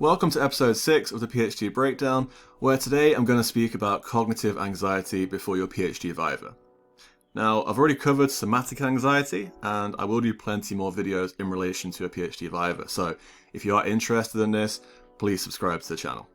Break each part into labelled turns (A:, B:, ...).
A: Welcome to episode 6 of the PhD Breakdown, where today I'm going to speak about cognitive anxiety before your PhD viva. Now, I've already covered somatic anxiety, and I will do plenty more videos in relation to a PhD viva, so if you are interested in this, please subscribe to the channel.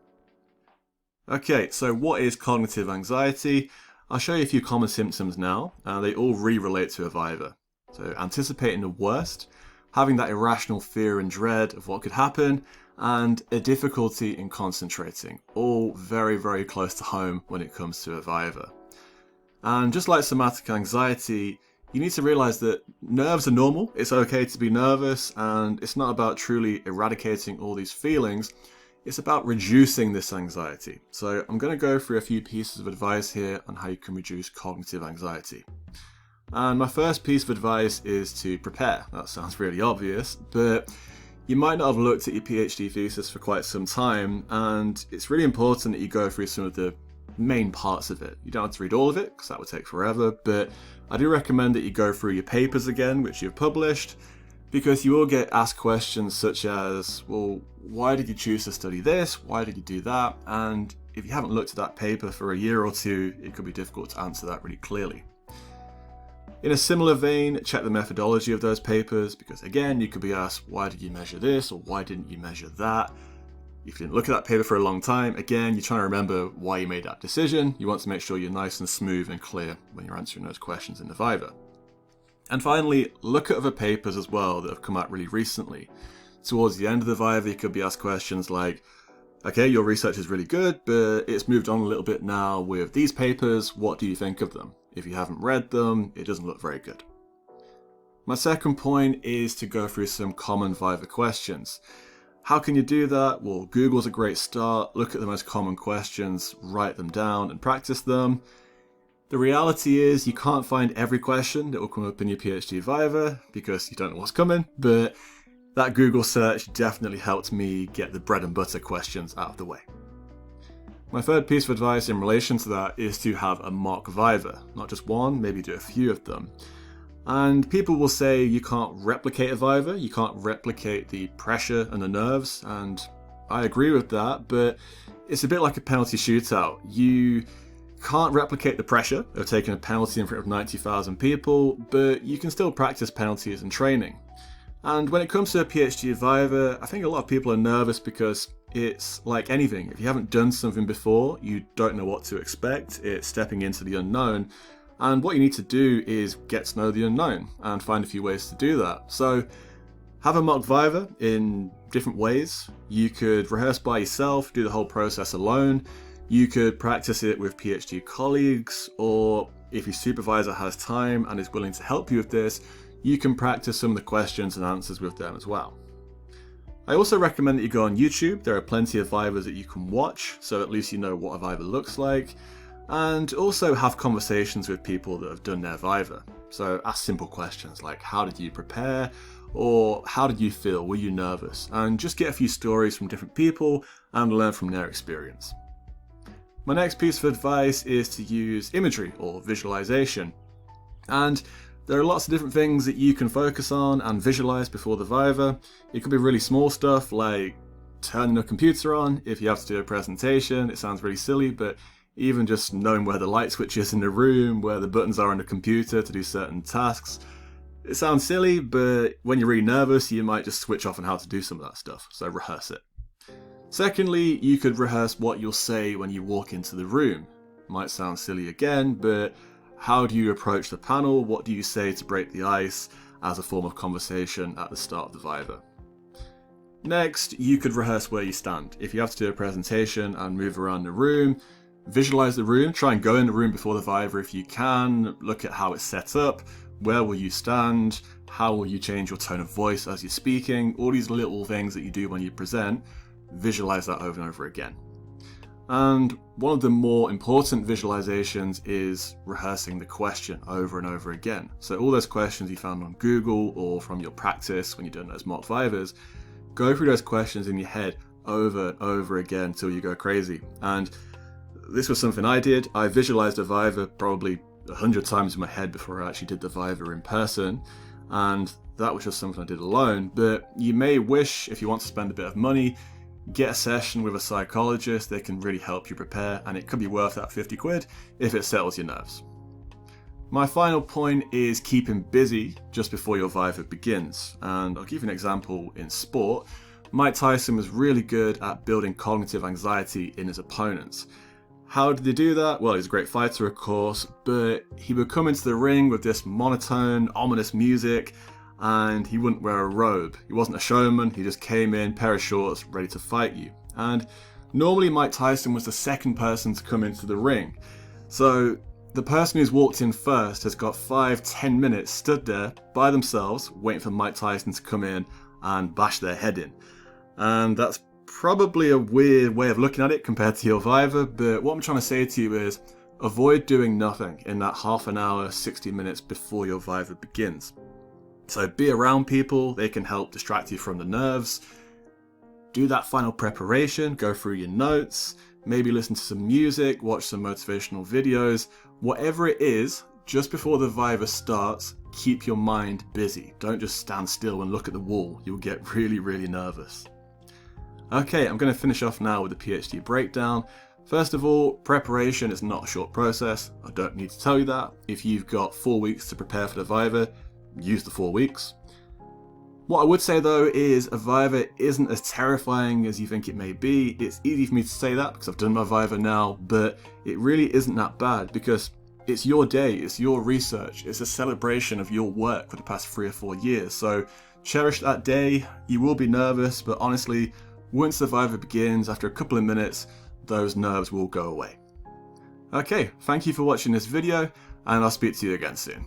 A: Okay, so what is cognitive anxiety? I'll show you a few common symptoms now, and they all relate to a viva. So anticipating the worst, having that irrational fear and dread of what could happen, and a difficulty in concentrating, all very, very close to home when it comes to a viva. And just like somatic anxiety, you need to realize that nerves are normal, it's okay to be nervous, and it's not about truly eradicating all these feelings, it's about reducing this anxiety. So I'm going to go through a few pieces of advice here on how you can reduce cognitive anxiety. And my first piece of advice is to prepare. That sounds really obvious, but you might not have looked at your PhD thesis for quite some time, and it's really important that you go through some of the main parts of it. You don't have to read all of it, because that would take forever, but I do recommend that you go through your papers again, which you've published, because you will get asked questions such as, well, why did you choose to study this? Why did you do that? And if you haven't looked at that paper for a year or two, it could be difficult to answer that really clearly. In a similar vein, check the methodology of those papers, because again, you could be asked, why did you measure this, or why didn't you measure that? If you didn't look at that paper for a long time, again, you're trying to remember why you made that decision. You want to make sure you're nice and smooth and clear when you're answering those questions in the viva. And finally, look at other papers as well that have come out really recently. Towards the end of the viva, you could be asked questions like, okay, your research is really good, but it's moved on a little bit now with these papers, what do you think of them? If you haven't read them, it doesn't look very good. My second point is to go through some common viva questions. How can you do that? Well, Google's a great start. Look at the most common questions, write them down and practice them. The reality is you can't find every question that will come up in your PhD viva because you don't know what's coming, but that Google search definitely helped me get the bread and butter questions out of the way. My third piece of advice in relation to that is to have a mock viva. Not just one, maybe do a few of them. And people will say you can't replicate a viva, you can't replicate the pressure and the nerves, and I agree with that, but it's a bit like a penalty shootout. You can't replicate the pressure of taking a penalty in front of 90,000 people, but you can still practice penalties in training. And when it comes to a PhD viva, I think a lot of people are nervous because it's like anything. If you haven't done something before, you don't know what to expect. It's stepping into the unknown. And what you need to do is get to know the unknown and find a few ways to do that. So have a mock viva in different ways. You could rehearse by yourself, do the whole process alone. You could practice it with PhD colleagues, or if your supervisor has time and is willing to help you with this, you can practice some of the questions and answers with them as well. I also recommend that you go on YouTube. There are plenty of vivas that you can watch, so at least you know what a viva looks like. And also have conversations with people that have done their viva. So ask simple questions like, how did you prepare? Or how did you feel? Were you nervous? And just get a few stories from different people and learn from their experience. My next piece of advice is to use imagery or visualization. And there are lots of different things that you can focus on and visualize before the viva. It could be really small stuff like turning a computer on if you have to do a presentation. It sounds really silly, but even just knowing where the light switch is in the room, where the buttons are on the computer to do certain tasks. It sounds silly, but when you're really nervous, you might just switch off on how to do some of that stuff, so rehearse it. Secondly, you could rehearse what you'll say when you walk into the room. Might sound silly again, but how do you approach the panel? What do you say to break the ice as a form of conversation at the start of the viva? Next, you could rehearse where you stand. If you have to do a presentation and move around the room, visualize the room, try and go in the room before the viva if you can, look at how it's set up, where will you stand, how will you change your tone of voice as you're speaking, all these little things that you do when you present, visualize that over and over again. And one of the more important visualizations is rehearsing the question over and over again. So all those questions you found on Google or from your practice when you're doing those mock vivas, go through those questions in your head over and over again until you go crazy. And this was something I did. I visualized a viva probably 100 times in my head before I actually did the viva in person. And that was just something I did alone. But you may wish, if you want to spend a bit of money, get a session with a psychologist. They can really help you prepare, and it could be worth that 50 quid if it settles your nerves. My final point is keeping busy just before your Viva begins, and I'll give you an example in sport. Mike Tyson was really good at building cognitive anxiety in his opponents. How did he do that? Well, he's a great fighter, of course, but he would come into the ring with this monotone, ominous music, and he wouldn't wear a robe. He wasn't a showman, he just came in, pair of shorts, ready to fight you. And normally Mike Tyson was the second person to come into the ring. So the person who's walked in first has got 5-10 minutes stood there by themselves, waiting for Mike Tyson to come in and bash their head in. And that's probably a weird way of looking at it compared to your Viva, but what I'm trying to say to you is avoid doing nothing in that half an hour, 60 minutes before your Viva begins. So be around people, they can help distract you from the nerves. Do that final preparation, go through your notes, maybe listen to some music, watch some motivational videos. Whatever it is, just before the Viva starts, keep your mind busy. Don't just stand still and look at the wall. You'll get really, really nervous. Okay, I'm going to finish off now with the PhD breakdown. First of all, preparation is not a short process. I don't need to tell you that. If you've got 4 weeks to prepare for the Viva, use the 4 weeks. What I would say though is a Viva isn't as terrifying as you think it may be. It's easy for me to say that because I've done my Viva now, but it really isn't that bad because it's your day, it's your research, it's a celebration of your work for the past 3 or 4 years. So cherish that day. You will be nervous, but honestly, once the Viva begins, after a couple of minutes, those nerves will go away. Okay, thank you for watching this video, and I'll speak to you again soon.